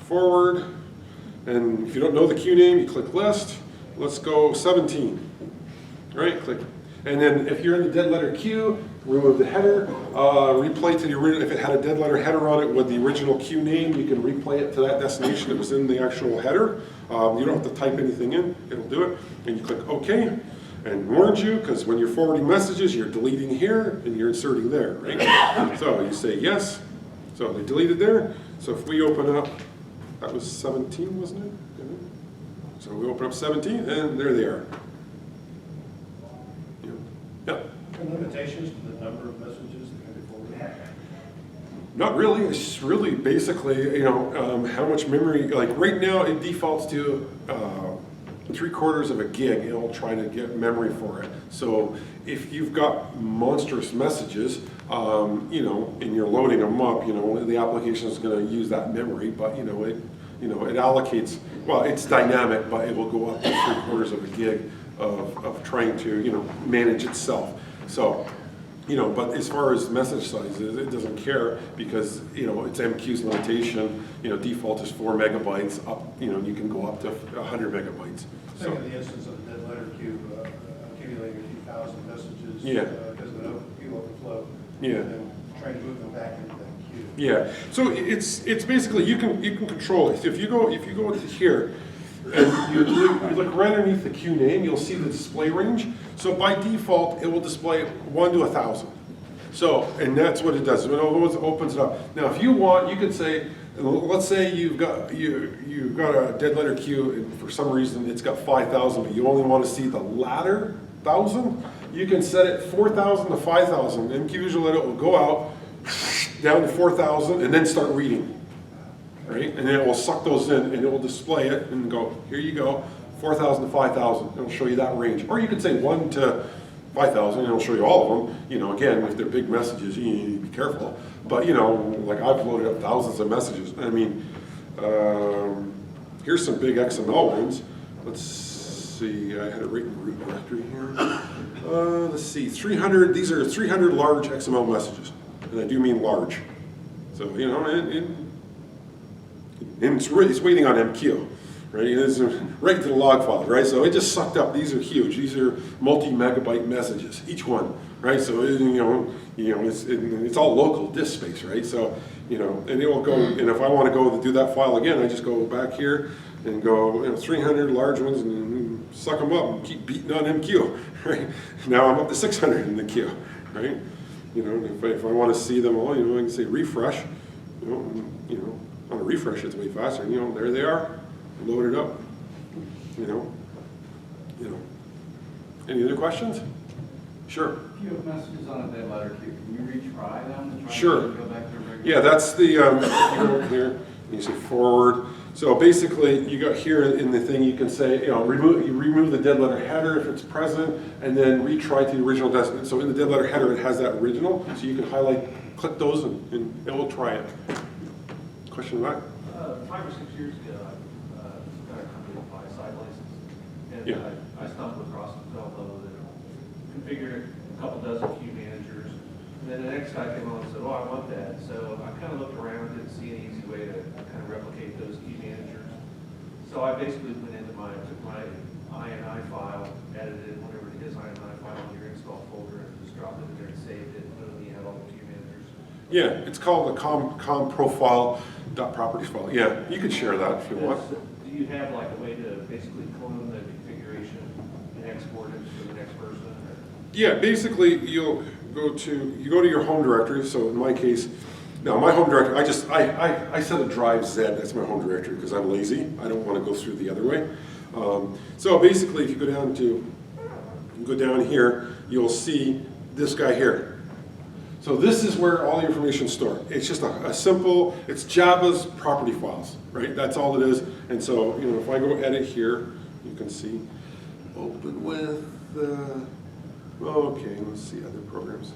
forward, and if you don't know the queue name, you click list. Let's go 17, right, click. And then if you're in the dead letter queue, remove the header, replay to the original. If it had a dead letter header on it with the original queue name, you can replay it to that destination that was in the actual header. You don't have to type anything in, it'll do it. And you click OK, and warns you, because when you're forwarding messages, you're deleting here and you're inserting there, right? So you say yes, so they deleted there. So if we open up, that was 17, wasn't it? So we open up 17, and there they are. Yeah. Limitations to the number of messages that can be forwarded? Not really. It's really basically, you know, how much memory. Like right now, it defaults to 3/4 of a gig. It'll try to get memory for it. So if you've got monstrous messages, you know, and you're loading them up, you know, the application is going to use that memory. But it allocates. Well, it's dynamic, but it will go up to 3/4 of a gig of trying to, manage itself. So, but as far as message sizes, it doesn't care because, it's MQ's limitation, default is 4 megabytes up, you can go up to 100 megabytes. Think of the instance of the dead letter queue accumulating a few thousand messages Yeah. because of the queue overflow. Yeah. And then trying to move them back into that queue. Yeah, so it's basically, you can control it. If you go to here, and you look right underneath the queue name, you'll see the display range. So by default, it will display 1 to 1,000. So, and that's what it does. It opens it up. Now, if you want, you could say, let's say you've got a dead letter queue, and for some reason it's got 5,000, but you only want to see the latter 1,000. You can set it 4,000 to 5,000. MQ Visual Edit will go out down to 4,000 and then start reading. Right? And then it will suck those in and it will display it and go, here you go, 4,000 to 5,000. It'll show you that range. Or you could say 1 to 5,000 and it'll show you all of them. Again, if they're big messages, you need to be careful. But, like I've loaded up thousands of messages. I mean, here's some big XML ones. Let's see, I had it right in the root directory here. Let's see, 300, these are 300 large XML messages. And I do mean large. So, and it's waiting on MQ, right? It's right to the log file, right? So it just sucked up. These are huge. These are multi-megabyte messages, each one, right? So it's all local disk space, right? So and it will go. And if I want to go to do that file again, I just go back here and go 300 large ones and suck them up and keep beating on MQ, right? Now I'm up to 600 in the queue, right? If I want to see them all, I can say refresh, on a refresh, it's way faster. There they are, loaded up. Any other questions? Sure. If you have messages on a dead letter queue, can you retry them to try Sure. to go back to regular? Yeah, that's the, you go over here, and you say forward. So basically, you got here in the thing, you can say, remove the dead letter header if it's present, and then retry to the original destination. So in the dead letter header, it has that original, so you can click those, and it will try it. Question about? 5 or 6 years ago, I got a company to buy side license. and Yeah. I stumbled across a fellow that configured a couple dozen queue managers. And then the next guy came on and said, oh, I want that. So I kind of looked around, didn't see an easy way to kind of replicate those queue managers. So I basically went into took my INI file, edited whatever it is, INI file in your install folder, and just dropped it in there and saved it, and boom, you had all the queue managers. Yeah, it's called the com profile.properties file. Yeah, you could share that if you want. Do you have like a way to basically clone the configuration and export it to the next person? Or? Yeah, basically you go to your home directory. So in my case, now my home directory, I set a drive Z. That's my home directory because I'm lazy. I don't want to go through the other way. So basically, if you go down here, you'll see this guy here. So this is where all the information is stored. It's just a simple, it's Java's property files, right? That's all it is. And so, if I go edit here, you can see, open with, okay, let's see other programs.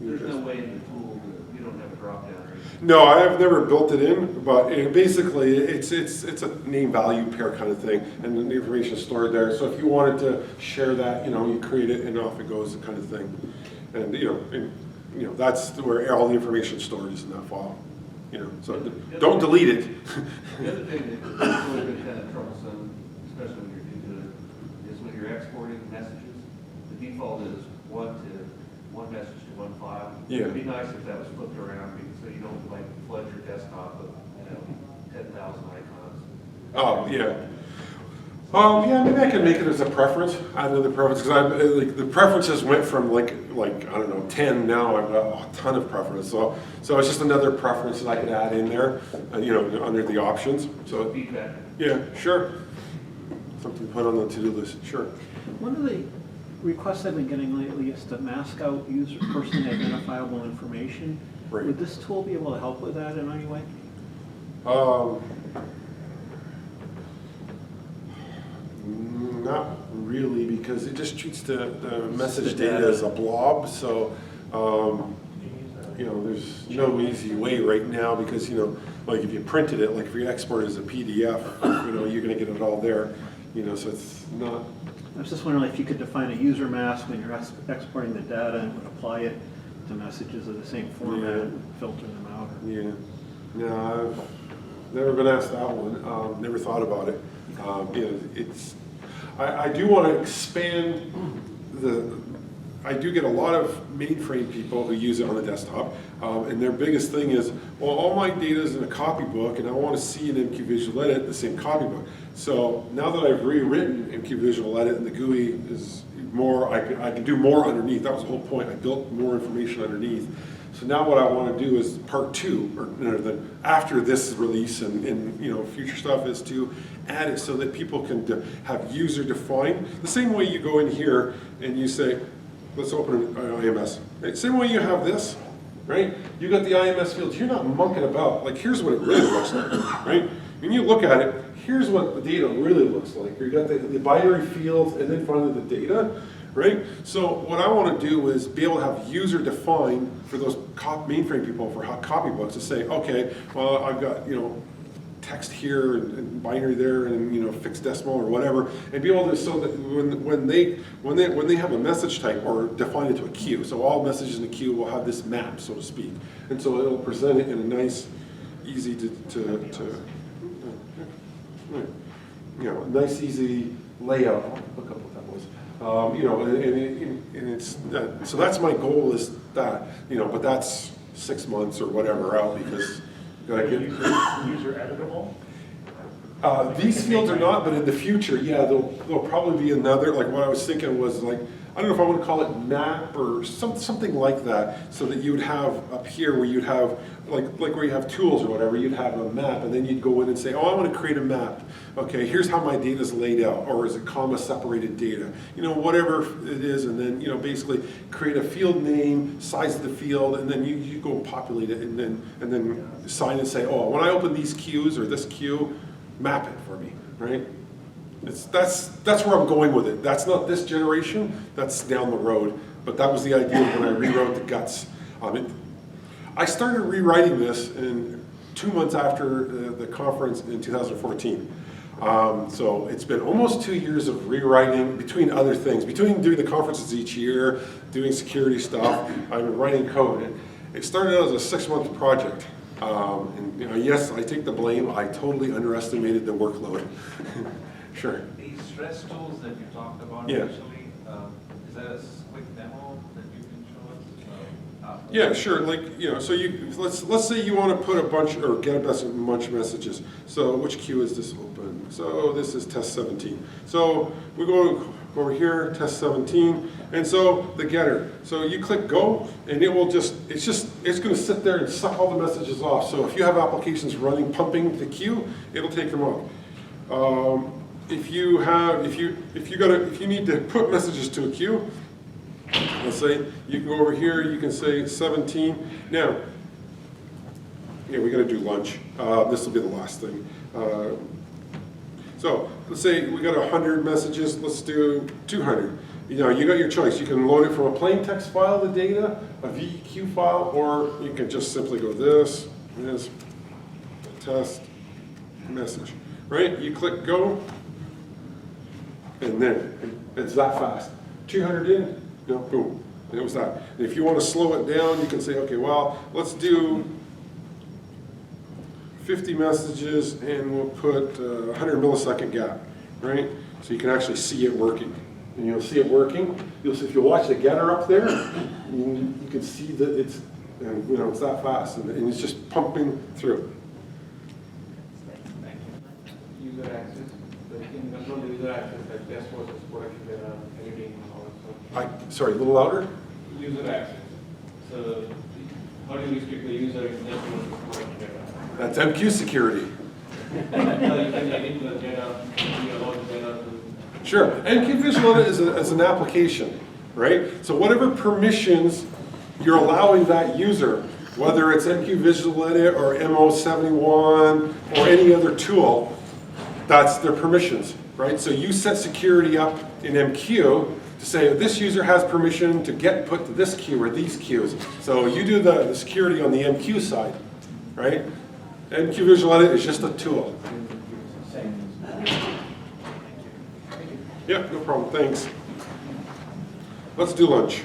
There's no way in the tool that you don't have a drop down or anything. No, I've never built it in, but basically it's a name value pair kind of thing, and the information is stored there. So if you wanted to share that, you create it and off it goes, kind of thing. And that's where all the information is stored is in that file. So don't delete it. The other thing that's really been kind of troublesome, especially when you're new to it, is when you're exporting messages. The default is one message to one file. Yeah. It'd be nice if that was flipped around, so you don't like flood your desktop with 10,000 icons. Oh yeah. Yeah, maybe I can make it as a preference. I know the preference because the preferences went from like I don't know 10. Now I've got a ton of preferences. So it's just another preference that I can add in there, under the options. So Feedback. yeah, sure. Something to put on the to-do list. Sure. One of the requests I've been getting lately is to mask out person identifiable information. Right. Would this tool be able to help with that in any way? Not really, because it just treats the message The data data. as a blob. So, there's no easy way right now because, like if you printed it, like if you export it as a PDF, you're going to get it all there. So it's not. I was just wondering if you could define a user mask when you're exporting the data and would apply it to messages of the same format and filter them out. Yeah. No, I've never been asked that one. Never thought about it. I do want to expand I do get a lot of mainframe people who use it on the desktop, and their biggest thing is, well, all my data is in a copybook, and I want to see in MQ Visual Edit the same copybook. So now that I've rewritten MQ Visual Edit and the GUI is more, I can do more underneath. That was the whole point. I built more information underneath. So now what I want to do is part two, or after this release and future stuff, is to add it so that people can have user defined. The same way you go in here and you say, let's open an IMS. Right? Same way you have this, right? You got the IMS fields. You're not monkeying about. Like, here's what it really looks like, right? When you look at it, here's what the data really looks like. You got the binary fields and then finally the data, right? So what I want to do is be able to have user defined for those mainframe people for copybooks to say, okay, well, I've got, text here and binary there and fixed decimal or whatever, and be able to, so that when they have a message type or define it to a queue, so all messages in the queue will have this map, so to speak, and so it'll present it in a nice, easy nice easy layout. I'll look up what that was. And it's so that's my goal is that but that's 6 months or whatever out because. User editable? These fields are not, but in the future, yeah, there'll probably be another, like what I was thinking was like, I don't know if I want to call it map or something like that, so that you would have up here where you'd have, like where you have tools or whatever, you'd have a map, and then you'd go in and say, oh, I want to create a map. Okay, here's how my data is laid out, or is it comma separated data? Whatever it is, and then, basically create a field name, size of the field, and then you go and populate it, and then assign and say, oh, when I open these queues or this queue, map it for me, right? That's where I'm going with it. That's not this generation, that's down the road. But that was the idea when I rewrote the guts. I started rewriting this in 2 months after the conference in 2014. So it's been almost 2 years of rewriting, between other things, between doing the conferences each year, doing security stuff, I've been writing code. It started out as a 6-month project. And yes, I take the blame. I totally underestimated the workload. Sure. The stress tools that you talked about Yeah. initially, is that a quick demo that you can show us? Yeah, sure. Like, so let's say you want to put a bunch or get a bunch of messages. So which queue is this open? So this is test 17. So we go over here, test 17, and so the getter. So you click go, and it will it's going to sit there and suck all the messages off. So if you have applications running, pumping the queue, it'll take them off. If you need to put messages to a queue, let's say you can go over here, you can say 17. Now, we got to do lunch. This will be the last thing. So let's say we got 100 messages. Let's do 200. You got your choice. You can load it from a plain text file, the data, a VQ file, or you can just simply go this test message. Right? You click go, and then it's that fast. 200 in. No, boom, and it was that. And if you want to slow it down, you can say, okay, well, let's do 50 messages, and we'll put 100 millisecond gap, right? So you can actually see it working. And you'll see it working. If you watch the getter up there, you can see that it's that fast, and it's just pumping through. User access, in control the user access, like dashboards, production data, editing, and all that stuff. Sorry, a little louder? User access. So how do you restrict the user in dashboards, production data? That's MQ security. You can edit the data, you allow the data to... Sure, MQ Visual Edit is an application, right? So whatever permissions you're allowing that user, whether it's MQ Visual Edit or MO71 or any other tool, that's their permissions, right? So you set security up in MQ to say this user has permission to get put to this queue or these queues. So you do the security on the MQ side, right? MQ Visual Edit is just a tool. Yeah, no problem, thanks. Let's do lunch.